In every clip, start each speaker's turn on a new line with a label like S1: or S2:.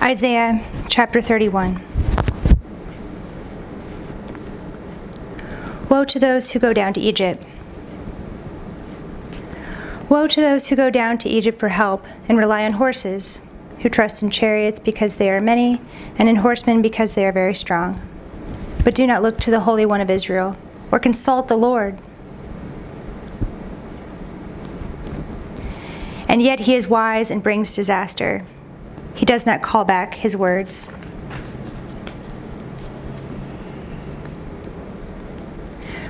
S1: Isaiah chapter 31. Woe to those who go down to Egypt. Woe to those who go down to Egypt for help and rely on horses, who trust in chariots because they are many, and in horsemen because they are very strong. But do not look to the Holy One of Israel, or consult the Lord. And yet he is wise and brings disaster. He does not call back his words.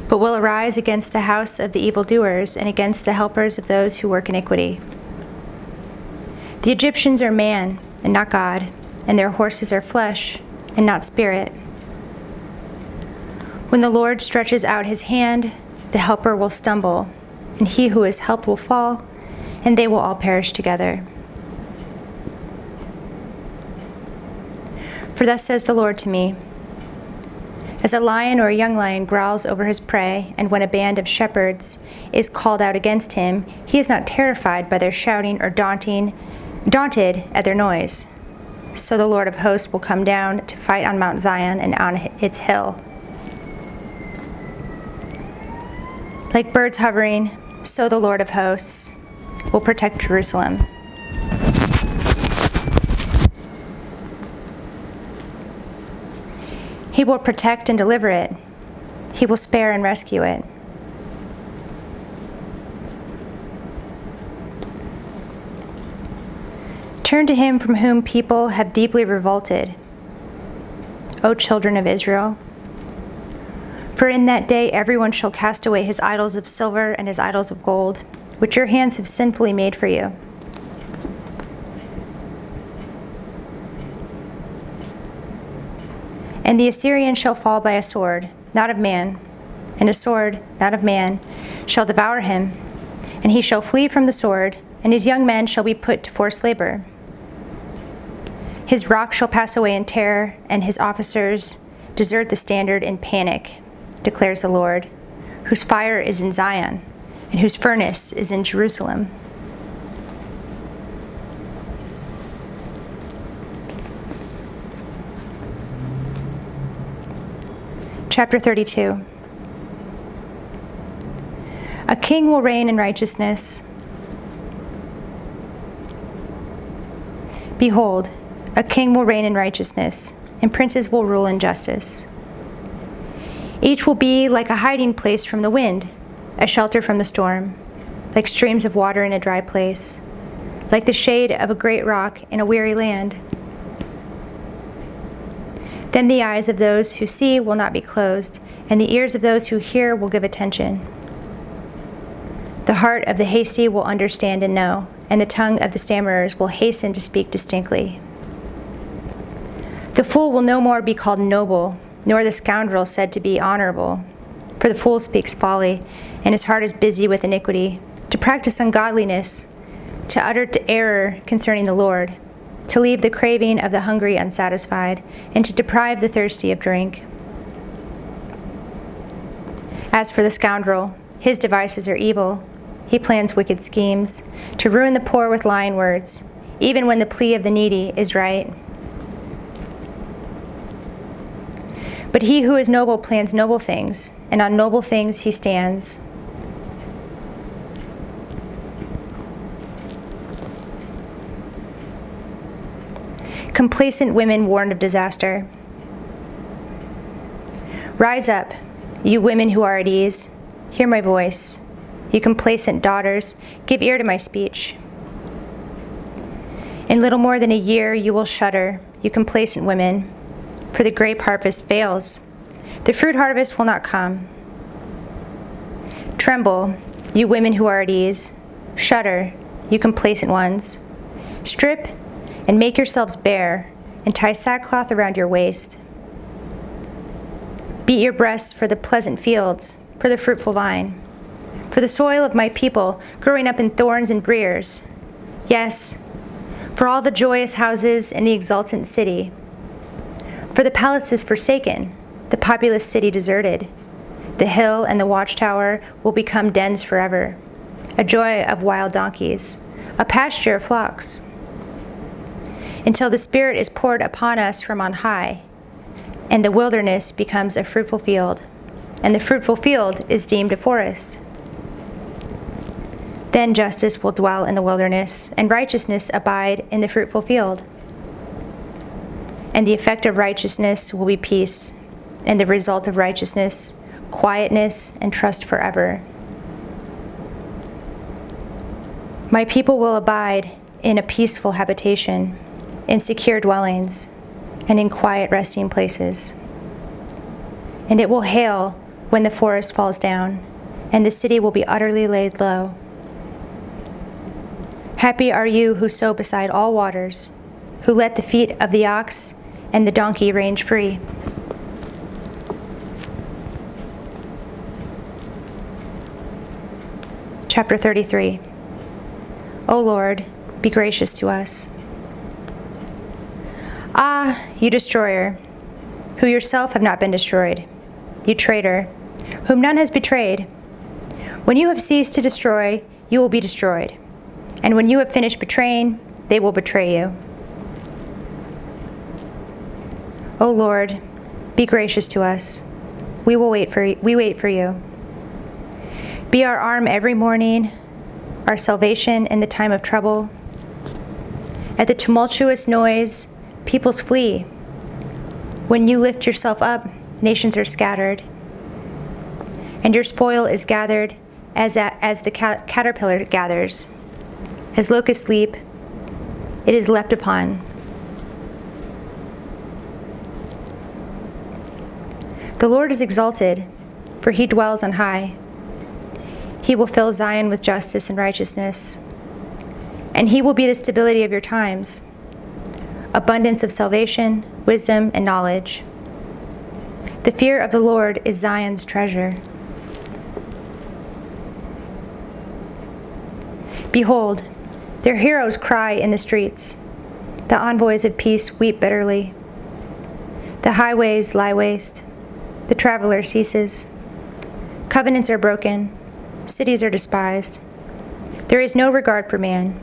S1: But will arise against the house of the evildoers and against the helpers of those who work iniquity. The Egyptians are man and not God, and their horses are flesh and not spirit. When the Lord stretches out his hand, the helper will stumble, and he who is helped will fall, and they will all perish together. For thus says the Lord to me, as a lion or a young lion growls over his prey, and when a band of shepherds is called out against him, he is not terrified by their shouting or daunted at their noise. So the Lord of hosts will come down to fight on Mount Zion and on its hill. Like birds hovering, so the Lord of hosts will protect Jerusalem. He will protect and deliver it. He will spare and rescue it. Turn to him from whom people have deeply revolted, O children of Israel. For in that day everyone shall cast away his idols of silver and his idols of gold, which your hands have sinfully made for you. And the Assyrian shall fall by a sword, not of man, and a sword, not of man, shall devour him, and he shall flee from the sword, and his young men shall be put to forced labor. His rock shall pass away in terror, and his officers desert the standard in panic, declares the Lord, whose fire is in Zion, and whose furnace is in Jerusalem. Chapter 32. A king will reign in righteousness. Behold, a king will reign in righteousness, and princes will rule in justice. Each will be like a hiding place from the wind, a shelter from the storm, like streams of water in a dry place, like the shade of a great rock in a weary land. Then the eyes of those who see will not be closed, and the ears of those who hear will give attention. The heart of the hasty will understand and know, and the tongue of the stammerers will hasten to speak distinctly. The fool will no more be called noble, nor the scoundrel said to be honorable. For the fool speaks folly, and his heart is busy with iniquity, to practice ungodliness, to utter error concerning the Lord, to leave the craving of the hungry unsatisfied, and to deprive the thirsty of drink. As for the scoundrel, his devices are evil. He plans wicked schemes, to ruin the poor with lying words, even when the plea of the needy is right. But he who is noble plans noble things, and on noble things he stands. Complacent women warned of disaster. Rise up, you women who are at ease. Hear my voice. You complacent daughters, give ear to my speech. In little more than a year you will shudder, you complacent women, for the grape harvest fails. The fruit harvest will not come. Tremble, you women who are at ease. Shudder, you complacent ones. Strip and make yourselves bare, and tie sackcloth around your waist. Beat your breasts for the pleasant fields, for the fruitful vine, for the soil of my people growing up in thorns and briers. Yes, for all the joyous houses in the exultant city. For the palaces forsaken, the populous city deserted. The hill and the watchtower will become dens forever, a joy of wild donkeys, a pasture of flocks. until the Spirit is poured upon us from on high, and the wilderness becomes a fruitful field, and the fruitful field is deemed a forest. Then justice will dwell in the wilderness, and righteousness abide in the fruitful field. And the effect of righteousness will be peace, and the result of righteousness, quietness and trust forever. My people will abide in a peaceful habitation, in secure dwellings, and in quiet resting places. And it will hail when the forest falls down, and the city will be utterly laid low. Happy are you who sow beside all waters, who let the feet of the ox and the donkey range free. Chapter 33. O Lord, be gracious to us. Ah, you destroyer, who yourself have not been destroyed, you traitor, whom none has betrayed. When you have ceased to destroy, you will be destroyed. And when you have finished betraying, they will betray you. O Lord, be gracious to us. We wait for you. Be our arm every morning, our salvation in the time of trouble. At the tumultuous noise, peoples flee. When you lift yourself up, nations are scattered. And your spoil is gathered as the caterpillar gathers. As locusts leap, it is leapt upon. The Lord is exalted, for he dwells on high. He will fill Zion with justice and righteousness, and he will be the stability of your times, abundance of salvation, wisdom, and knowledge. The fear of the Lord is Zion's treasure. Behold, their heroes cry in the streets. The envoys of peace weep bitterly. The highways lie waste. The traveler ceases. Covenants are broken. Cities are despised. There is no regard for man.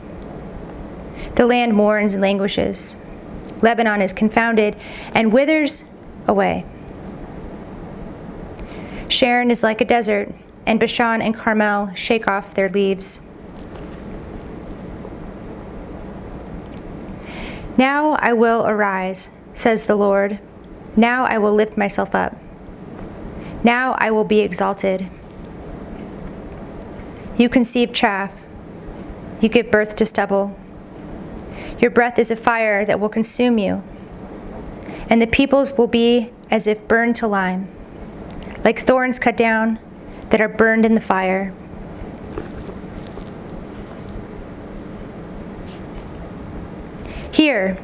S1: The land mourns and languishes. Lebanon is confounded and withers away. Sharon is like a desert, and Bashan and Carmel shake off their leaves. Now I will arise, says the Lord. Now I will lift myself up. Now I will be exalted. You conceive chaff. You give birth to stubble. Your breath is a fire that will consume you, and the peoples will be as if burned to lime, like thorns cut down that are burned in the fire. Hear,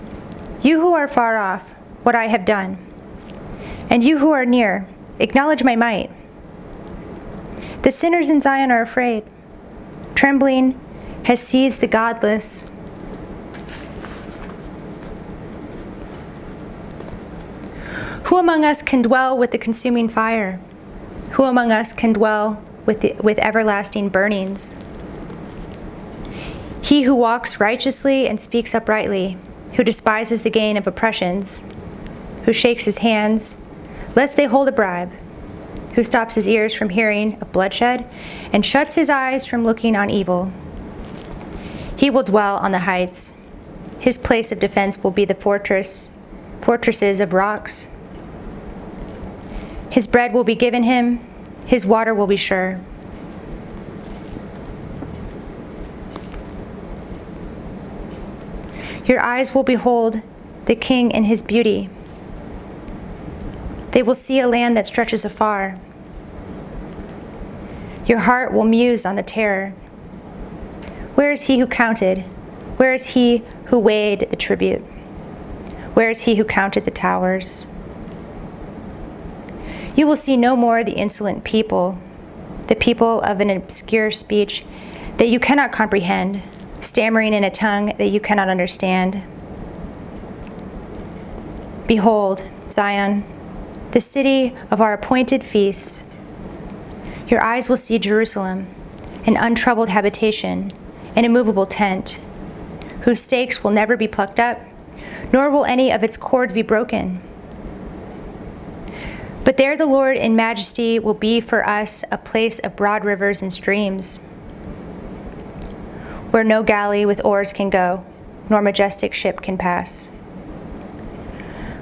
S1: you who are far off, what I have done, and you who are near, acknowledge my might. The sinners in Zion are afraid. Trembling has seized the godless. Who among us can dwell with the consuming fire? Who among us can dwell with everlasting burnings? He who walks righteously and speaks uprightly, who despises the gain of oppressions, who shakes his hands, lest they hold a bribe, who stops his ears from hearing of bloodshed, and shuts his eyes from looking on evil. He will dwell on the heights. His place of defense will be the fortresses of rocks. His bread will be given him, his water will be sure. Your eyes will behold the King in his beauty. They will see a land that stretches afar. Your heart will muse on the terror. Where is he who counted? Where is he who weighed the tribute? Where is he who counted the towers? You will see no more the insolent people, the people of an obscure speech that you cannot comprehend, stammering in a tongue that you cannot understand. Behold, Zion, the city of our appointed feasts. Your eyes will see Jerusalem, an untroubled habitation, an immovable tent, whose stakes will never be plucked up, nor will any of its cords be broken. But there the Lord in majesty will be for us a place of broad rivers and streams, where no galley with oars can go, nor majestic ship can pass.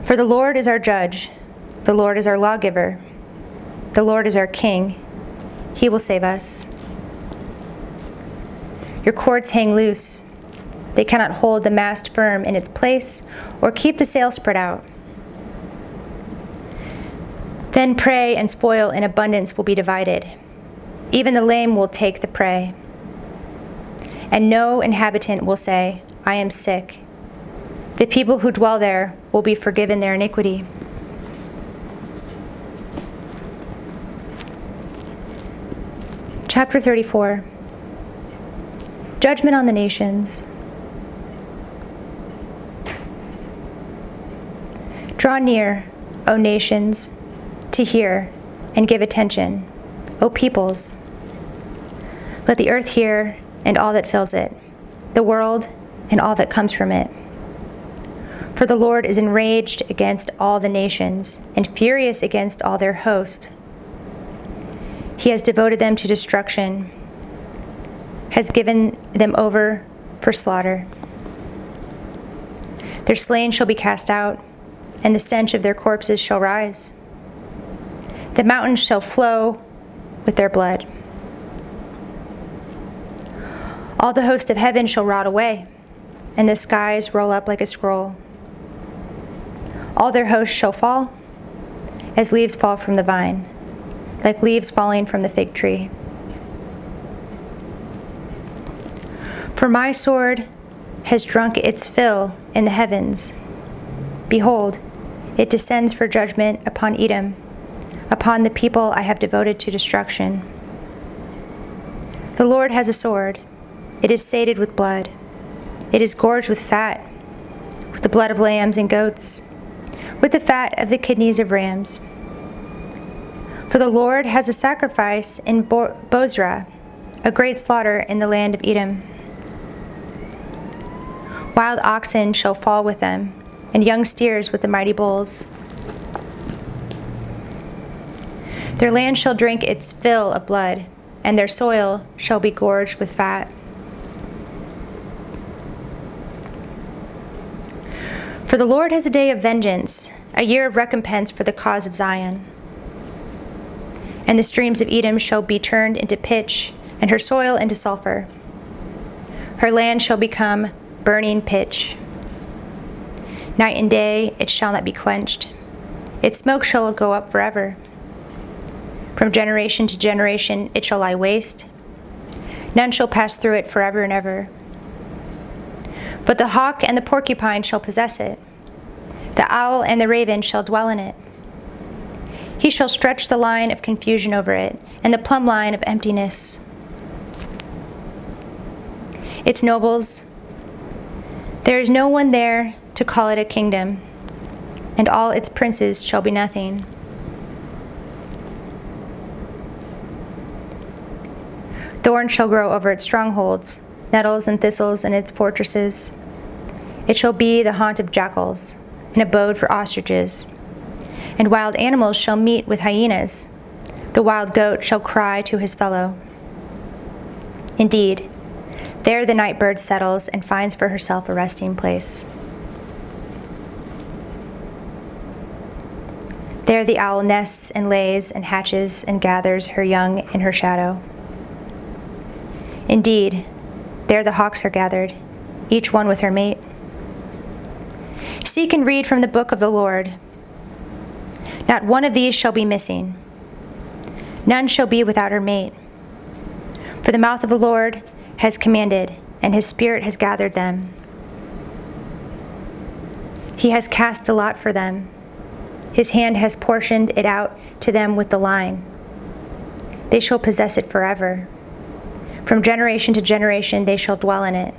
S1: For the Lord is our judge, the Lord is our lawgiver, the Lord is our king. He will save us. Your cords hang loose. They cannot hold the mast firm in its place or keep the sail spread out. Then prey and spoil in abundance will be divided. Even the lame will take the prey. And no inhabitant will say, I am sick. The people who dwell there will be forgiven their iniquity. Chapter 34. Judgment on the nations. Draw near, O nations, to hear and give attention, O peoples. Let the earth hear and all that fills it, the world and all that comes from it. For the Lord is enraged against all the nations and furious against all their host. He has devoted them to destruction, has given them over for slaughter. Their slain shall be cast out, and the stench of their corpses shall rise. The mountains shall flow with their blood. All the host of heaven shall rot away, and the skies roll up like a scroll. All their hosts shall fall, as leaves fall from the vine, like leaves falling from the fig tree. For my sword has drunk its fill in the heavens. Behold, it descends for judgment upon Edom, upon the people I have devoted to destruction. The Lord has a sword. It is sated with blood. It is gorged with fat, with the blood of lambs and goats, with the fat of the kidneys of rams. For the Lord has a sacrifice in Bozrah, a great slaughter in the land of Edom. Wild oxen shall fall with them, and young steers with the mighty bulls. Their land shall drink its fill of blood, and their soil shall be gorged with fat. For the Lord has a day of vengeance, a year of recompense for the cause of Zion. And the streams of Edom shall be turned into pitch, and her soil into sulfur. Her land shall become burning pitch. Night and day it shall not be quenched. Its smoke shall go up forever. From generation to generation it shall lie waste. None shall pass through it forever and ever. But the hawk and the porcupine shall possess it. The owl and the raven shall dwell in it. He shall stretch the line of confusion over it, and the plumb line of emptiness. Its nobles, there is no one there to call it a kingdom, and all its princes shall be nothing. Thorns shall grow over its strongholds, nettles and thistles in its fortresses. It shall be the haunt of jackals, an abode for ostriches. And wild animals shall meet with hyenas. The wild goat shall cry to his fellow. Indeed, there the night bird settles and finds for herself a resting place. There the owl nests and lays and hatches and gathers her young in her shadow. Indeed, there the hawks are gathered, each one with her mate. Seek and read from the book of the Lord. Not one of these shall be missing. None shall be without her mate. For the mouth of the Lord has commanded, and his spirit has gathered them. He has cast a lot for them. His hand has portioned it out to them with the line. They shall possess it forever. From generation to generation they shall dwell in it.